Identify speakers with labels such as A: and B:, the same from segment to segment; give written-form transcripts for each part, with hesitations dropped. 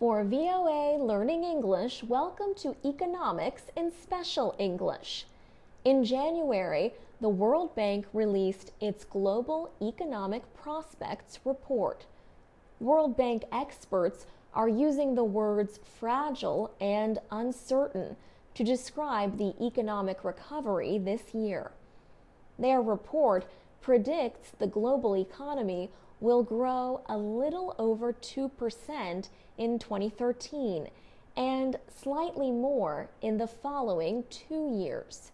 A: For VOA Learning English, welcome to Economics in Special English. In January, the World Bank released its Global Economic Prospects Report. World Bank experts are using the words fragile and uncertain to describe the economic recovery this year. Their report predicts the global economy will grow a little over 2% in 2013 and slightly more in the following 2 years.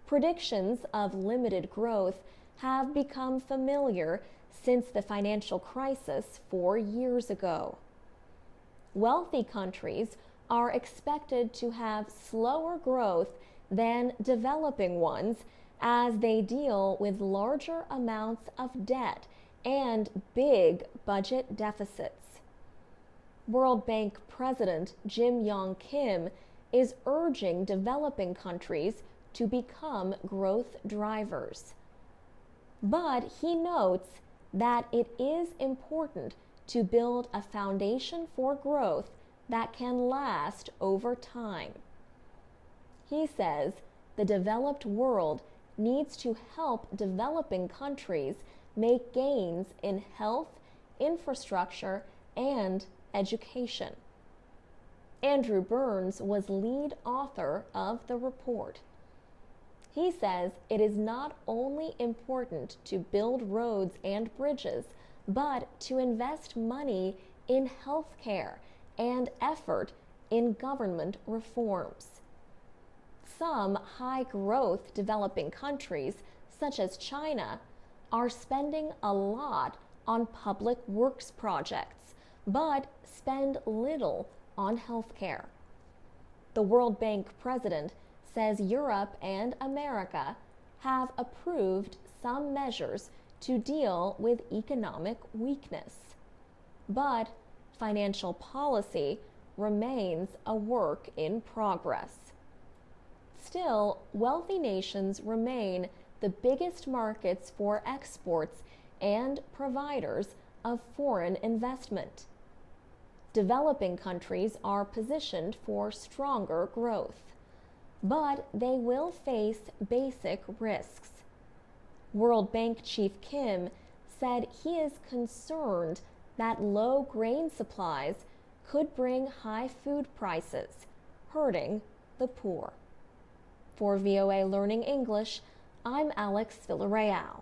A: Predictions of limited growth have become familiar since the financial crisis 4 years ago. Wealthy countries are expected to have slower growth than developing ones as they deal with larger amounts of debt and big budget deficits. World Bank President Jim Yong Kim is urging developing countries to become growth drivers. But he notes that it is important to build a foundation for growth that can last over time. He says the developed world needs to help developing countries make gains in health, infrastructure, and education. Andrew Burns was lead author of the report. He says it is not only important to build roads and bridges, but to invest money in health care and effort in government reforms. Some high-growth developing countries, such as China, are spending a lot on public works projects, but spend little on health care. The World Bank president says Europe and America have approved some measures to deal with economic weakness. But financial policy remains a work in progress. Still, wealthy nations remain the biggest markets for exports and providers of foreign investment. Developing countries are positioned for stronger growth, but they will face basic risks. World Bank Chief Kim said he is concerned that low grain supplies could bring high food prices, hurting the poor. For VOA Learning English, I'm Alex Villarreal.